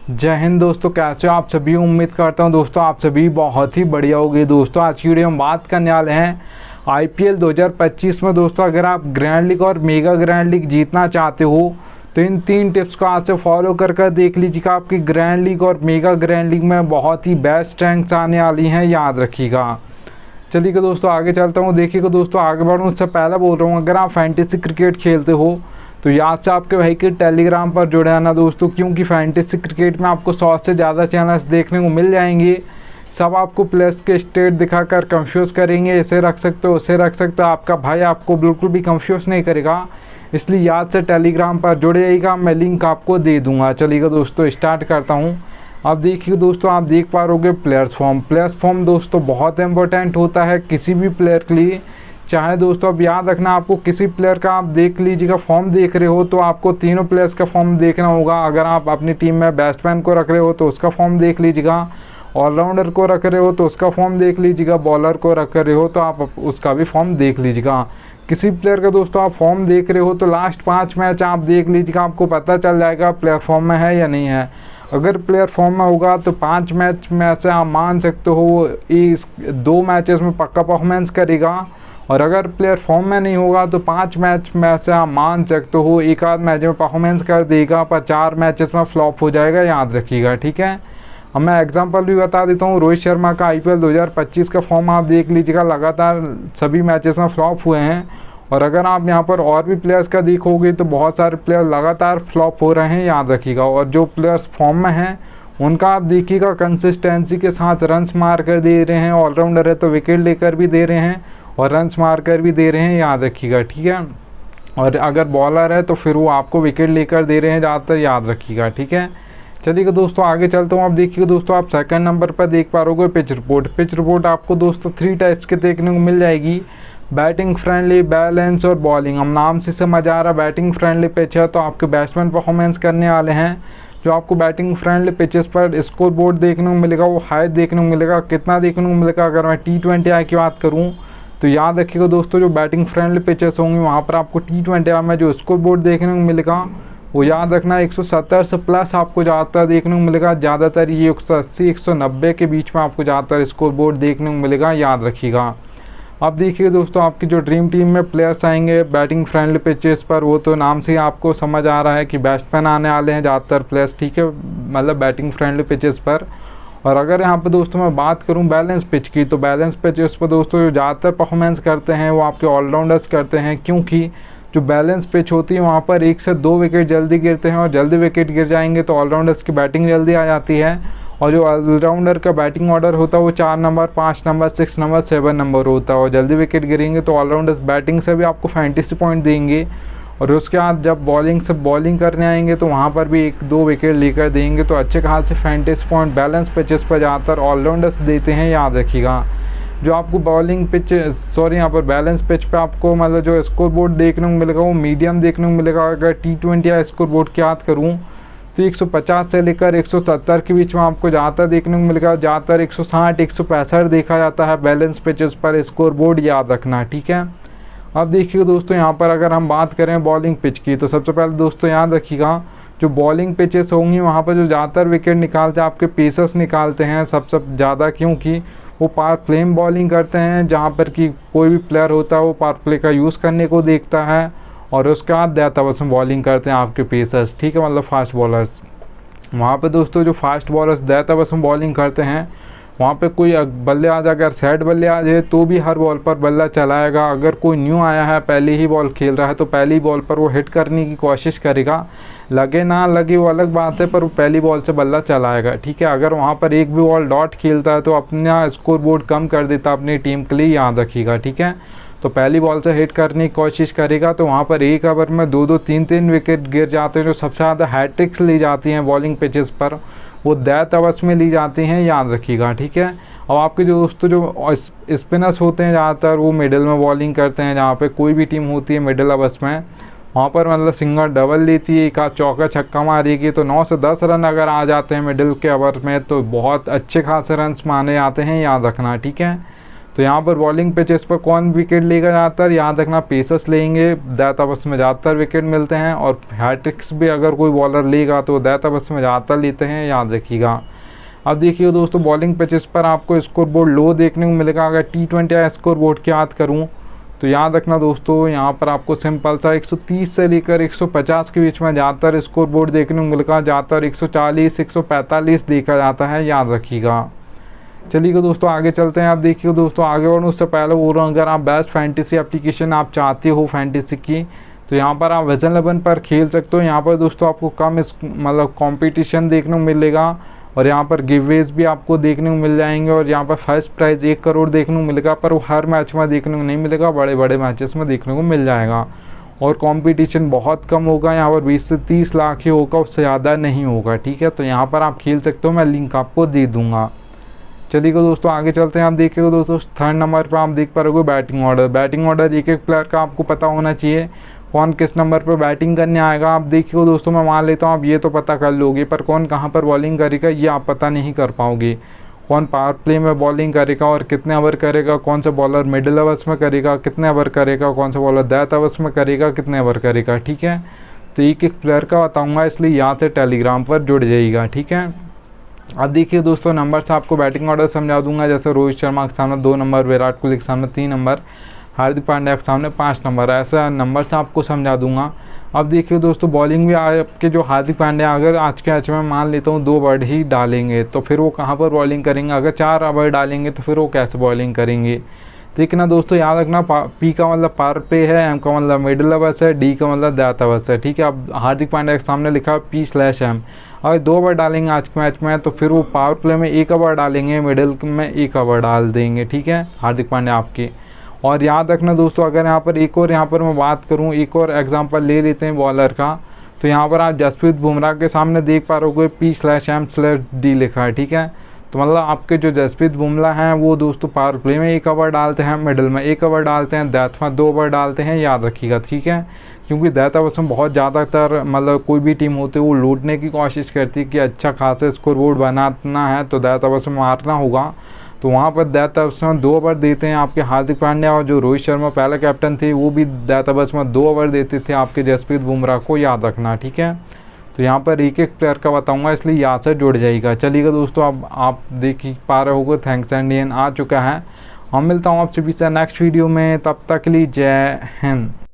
जय हिंद दोस्तों, कैसे हो आप सभी। उम्मीद करता हूं दोस्तों आप सभी बहुत ही बढ़िया होगी। दोस्तों आज की वीडियो में बात करने वाले हैं आईपीएल 2025 में। दोस्तों अगर आप ग्रैंड लीग और मेगा ग्रैंड लीग जीतना चाहते हो तो इन 3 टिप्स को आज से फॉलो कर देख लीजिएगा। आपकी ग्रैंड लीग और मेगा ग्रैंड लीग में बहुत ही बेस्ट रैंक्स आने वाली हैं, याद रखिएगा। चलिए दोस्तों आगे चलता हूँ। देखिएगा दोस्तों, आगे बढ़ूँ उससे पहले बोल रहा हूँ, अगर आप फैंटेसी क्रिकेट खेलते हो तो याद से आपके भाई के टेलीग्राम पर जुड़े आना दोस्तों, क्योंकि फैंटेसी क्रिकेट में आपको 100 से ज़्यादा चैनल्स देखने को मिल जाएंगे। सब आपको प्लेयर्स के स्टेट दिखाकर कंफ्यूज करेंगे, इसे रख सकते हो उसे रख सकते हो। आपका भाई आपको बिल्कुल भी कंफ्यूज नहीं करेगा, इसलिए याद से टेलीग्राम पर जुड़े रहिएगा। मैं लिंक आपको दे दूंगा। चलिएगा दोस्तों स्टार्ट करता हूँ। अब देखिए दोस्तों, आप देख पा रहोगे प्लेयर्स फॉर्म दोस्तों बहुत इंपॉर्टेंट होता है किसी भी प्लेयर के लिए। चाहे दोस्तों अब याद रखना, आपको किसी प्लेयर का आप देख लीजिएगा फॉर्म देख रहे हो तो आपको तीनों प्लेयर्स का फॉर्म देखना होगा। अगर आप अपनी टीम में बैट्समैन को रख रहे हो तो उसका फॉर्म देख लीजिएगा, ऑलराउंडर को रख रहे हो तो उसका फॉर्म देख लीजिएगा, बॉलर को रख रहे हो तो आप उसका भी फॉर्म देख लीजिएगा। किसी प्लेयर का दोस्तों आप फॉर्म देख रहे हो तो लास्ट 5 मैच आप देख लीजिएगा, आपको पता चल जाएगा प्लेयर फॉर्म में है या नहीं है। अगर प्लेयर फॉर्म में होगा तो 5 मैच में से आप मान सकते हो इस 2 मैचेस में पक्का परफॉर्मेंस करेगा। और अगर प्लेयर फॉर्म में नहीं होगा तो 5 मैच में से आप मान सकते हो एक आध मैच में परफॉर्मेंस कर देगा, पर 4 मैचेस में फ्लॉप हो जाएगा, याद रखिएगा। ठीक है, अब मैं एग्जांपल भी बता देता हूँ। रोहित शर्मा का आईपीएल 2025 का फॉर्म आप देख लीजिएगा, लगातार सभी मैचेस में फ्लॉप हुए हैं। और अगर आप यहाँ पर और भी प्लेयर्स का देखोगे तो बहुत सारे प्लेयर लगातार फ्लॉप हो रहे हैं, याद रखिएगा। और जो प्लेयर्स फॉर्म में हैं उनका आप देखिएगा कंसिस्टेंसी के साथ रन्स मार कर दे रहे हैं। ऑलराउंडर है तो विकेट लेकर भी दे रहे हैं और रन्स मार कर भी दे रहे हैं, याद रखिएगा। ठीक है, और अगर बॉलर है तो फिर वो आपको विकेट लेकर दे रहे हैं ज़्यादातर, याद रखिएगा। ठीक है, चलिए दोस्तों आगे चलता हूँ। आप देखिएगा दोस्तों, आप सेकंड नंबर पर देख पा रहोगे पिच रिपोर्ट आपको दोस्तों 3 टाइप्स के देखने को मिल जाएगी। बैटिंग फ्रेंडली, बैलेंस और बॉलिंग। हम नाम से समझ आ रहा है बैटिंग फ्रेंडली पिच है तो आपके बैट्समैन परफॉर्मेंस करने वाले हैं। जो आपको बैटिंग फ्रेंडली पिचेस पर स्कोर बोर्ड देखने को मिलेगा वो हाई देखने को मिलेगा। कितना देखने को मिलेगा, अगर मैं T20I की बात करूँ तो याद रखिएगा दोस्तों, जो बैटिंग फ्रेंडली पिचेस होंगे वहाँ पर आपको T20I में जो स्कोर बोर्ड देखने को मिलेगा वो याद रखना 170 से प्लस आपको ज़्यादातर देखने को मिलेगा। ज़्यादातर ये 180 190 के बीच में आपको ज़्यादातर स्कोर बोर्ड देखने को मिलेगा, याद रखिएगा। अब देखिए दोस्तों, आपकी जो ड्रीम टीम में प्लेयर्स आएंगे बैटिंग फ्रेंडली पिचेस पर, वो तो नाम से ही आपको समझ आ रहा है कि बैट्समैन आने वाले हैं ज़्यादातर प्लेयर्स। ठीक है, मतलब बैटिंग फ्रेंडली पिचेस पर। और अगर यहाँ पे दोस्तों मैं बात करूँ बैलेंस पिच की, तो बैलेंस पिच इस पर दोस्तों जो ज़्यादातर परफॉर्मेंस करते हैं वो आपके ऑलराउंडर्स करते हैं, क्योंकि जो बैलेंस पिच होती है वहाँ पर 1 से 2 विकेट जल्दी गिरते हैं और जल्दी विकेट गिर जाएंगे तो ऑलराउंडर्स की बैटिंग जल्दी आ जाती है। और जो ऑलराउंडर का बैटिंग ऑर्डर होता है वो 4 नंबर 5 नंबर 6 नंबर 7 नंबर होता है। और जल्दी विकेट गिरेंगे तो ऑलराउंडर्स बैटिंग से भी आपको फैंटेसी पॉइंट देंगे। और उसके बाद जब बॉलिंग करने आएंगे तो वहाँ पर भी 1-2 विकेट लेकर देंगे, तो अच्छे खासे फैंटेसी पॉइंट बैलेंस पिचेस पर ज़्यादातर ऑलराउंडर्स देते हैं, याद रखिएगा। जो आपको यहाँ पर बैलेंस पिच पे आपको मतलब जो स्कोर बोर्ड देखने को मिलेगा वो मीडियम देखने को मिलेगा। अगर T20I स्कोर बोर्ड की बात करूँ तो 150 से लेकर 170 के बीच में आपको ज़्यादातर देखने को मिलेगा। ज़्यादातर 160 165 देखा जाता है बैलेंस पिचेस पर स्कोर बोर्ड, याद रखना। ठीक है, अब देखिए दोस्तों, यहाँ पर अगर हम बात करें बॉलिंग पिच की तो सबसे पहले दोस्तों याद रखिएगा, जो बॉलिंग पिचेस होंगी वहाँ पर जो ज़्यादातर विकेट निकालते हैं आपके पेसर्स निकालते हैं सबसे ज़्यादा, क्योंकि वो पावर प्ले में बॉलिंग करते हैं, जहाँ पर कि कोई भी प्लेयर होता है वो पावर प्ले का यूज़ करने को देखता है। और उसके बाद डेथ ओवर्स में बॉलिंग करते हैं आपके पेसर्स। ठीक है, मतलब फास्ट बॉलर्स। वहाँ पे दोस्तों जो फास्ट बॉलर्स डेथ ओवर्स में बॉलिंग करते हैं वहाँ पे कोई बल्लेबाज अगर सेट बल्लेबाज है तो भी हर बॉल पर बल्ला चलाएगा। अगर कोई न्यू आया है पहली ही बॉल खेल रहा है तो पहली बॉल पर वो हिट करने की कोशिश करेगा, लगे ना लगे वो अलग बात है, पर वो पहली बॉल से बल्ला चलाएगा। ठीक है, अगर वहाँ पर एक भी बॉल डॉट खेलता है तो अपना स्कोर बोर्ड कम कर देता अपनी टीम के लिए, याद रखिएगा। ठीक है, तो पहली बॉल से हिट करने की कोशिश करेगा तो वहाँ पर एक ओवर में 2-2 3-3 विकेट गिर जाते हैं। जो सबसे ज़्यादा हैट्रिक्स ली जाती हैं बॉलिंग पिचेस पर वो डेथ ओवर्स में ली जाती हैं, याद रखिएगा। ठीक है, और आपके जो दोस्तों जो स्पिनर्स होते हैं ज़्यादातर वो मिडिल में बॉलिंग करते हैं। जहाँ पे कोई भी टीम होती है मिडिल ओवर्स में वहाँ पर मतलब सिंगल डबल लेती है, एक आध चौका छक्का मारेगी तो 9 से 10 रन अगर आ जाते हैं मिडिल के ओवर में तो बहुत अच्छे खासे रन्स माने जाते हैं, याद रखना। ठीक है, तो यहाँ पर बॉलिंग पिचेस पर कौन विकेट लेगा ज़्यादातर, याद रखना पेसर्स लेंगे। दैट ओवर्स में ज़्यादातर विकेट मिलते हैं, और हैट्रिक्स भी अगर कोई बॉलर लेगा तो दैट ओवर्स में ज़्यादातर लेते हैं, याद रखिएगा। अब देखिए दोस्तों, बॉलिंग पिचेस पर आपको स्कोर बोर्ड लो देखने को मिलेगा। अगर T20 स्कोर बोर्ड की बात करूँ तो याद रखना दोस्तों, यहाँ पर आपको सिंपल सा 130 से लेकर 150 के बीच में ज़्यादातर स्कोर बोर्ड देखने को मिलेगा। ज़्यादातर 140 145 देखा जाता है, याद रखिएगा। चलिए दोस्तों आगे चलते हैं। आप देखिए दोस्तों, आगे बढ़ने उससे पहले बोल रहा हूँ, अगर आप बेस्ट फैंटेसी एप्लीकेशन आप चाहते हो फैंटेसी की, तो यहाँ पर आप विजन 11 पर खेल सकते हो। यहाँ पर दोस्तों आपको कम मतलब कंपटीशन देखने को मिलेगा, और यहाँ पर गिववेज भी आपको देखने को मिल जाएंगे, और यहाँ पर फर्स्ट प्राइज़ 1 करोड़ देखने को मिलेगा, पर वो हर मैच में देखने को नहीं मिलेगा, बड़े बड़े मैचेस में देखने को मिल जाएगा। और कंपटीशन बहुत कम होगा, यहाँ पर 20 से 30 लाख ही होगा, उससे ज़्यादा नहीं होगा, ठीक है। तो यहाँ पर आप खेल सकते हो, मैं लिंक आपको दे दूँगा। चलिए दोस्तों आगे चलते हैं। आप देखिएगा दोस्तों, 3rd नंबर पर आप देख पा रहे हो बैटिंग ऑर्डर। बैटिंग ऑर्डर एक एक प्लेयर का आपको पता होना चाहिए, कौन किस नंबर पर बैटिंग करने आएगा। आप देखिए दोस्तों, मैं मान लेता हूँ आप ये तो पता कर लोगे, पर कौन कहाँ पर बॉलिंग करेगा ये आप पता नहीं कर पाओगे। कौन पावर प्ले में बॉलिंग करेगा और कितने ओवर करेगा, कौन सा बॉलर मिडिल ओवर्स में करेगा, कितने ओवर करेगा, कौन सा बॉलर डेथ ओवर्स में करेगा, कितने ओवर करेगा, ठीक है। तो एक एक प्लेयर का बताऊँगा, इसलिए यहाँ से टेलीग्राम पर जुड़ जाइएगा, ठीक है। अब देखिए दोस्तों, नंबर से आपको बैटिंग ऑर्डर समझा दूंगा। जैसे रोहित शर्मा के सामने 2 नंबर, विराट कोहली के सामने 3 नंबर, हार्दिक पांड्या के सामने 5 नंबर, ऐसा नंबर से आपको समझा दूंगा। अब देखिए दोस्तों, बॉलिंग भी आपके जो हार्दिक पांड्या अगर आज के मैच में मान लेता हूँ 2 ओवर ही डालेंगे, तो फिर वो कहाँ पर बॉलिंग करेंगे। अगर 4 ओवर डालेंगे तो फिर वो कैसे बॉलिंग करेंगे। देखना दोस्तों, याद रखना, P का मतलब पावर प्ले है, M का मतलब मिडिल ओवर्स है, D का मतलब डेथ ओवर्स है, ठीक है। अब हार्दिक पांड्या के सामने लिखा P/M। अगर 2 ओवर डालेंगे आज के मैच में, तो फिर वो पावर प्ले में 1 ओवर डालेंगे, मिडिल में 1 ओवर डाल देंगे, ठीक है, हार्दिक पांड्या आपके। और याद रखना दोस्तों, अगर यहाँ पर एक और यहाँ पर मैं बात करूँ, एक और एग्जांपल ले लेते हैं बॉलर का, तो यहाँ पर आप जसप्रीत बुमराह के सामने देख पा रहे हो P/M/D लिखा है, ठीक है। तो मतलब आपके जो जसप्रीत बुमराह हैं वो दोस्तों पावर प्ले में 1 ओवर डालते हैं, मिडिल में 1 ओवर डालते हैं, डेथ में 2 ओवर डालते हैं, याद रखिएगा, ठीक है। क्योंकि डेथ ओवर्स में बहुत ज़्यादातर मतलब कोई भी टीम होती है वो लूटने की कोशिश करती है कि अच्छा खासा स्कोर बोर्ड बनाना है तो डेथ ओवर्स में मारना होगा, तो वहाँ पर डेथ ओवर्स में 2 ओवर देते हैं आपके हार्दिक पांड्या, और जो रोहित शर्मा पहले कैप्टन थे वो भी डेथ ओवर्स में 2 ओवर देते थे आपके जसप्रीत बुमराह को, याद रखना, ठीक है। तो यहाँ पर एक एक प्लेयर का बताऊंगा, इसलिए यहाँ से जुड़ जाइएगा। चलिएगा दोस्तों, अब आप देख ही पा रहे होगे थैंक्स इंडियन आ चुका है। हम मिलता हूँ आपसे भी नेक्स्ट वीडियो में, तब तक के लिए जय हिंद।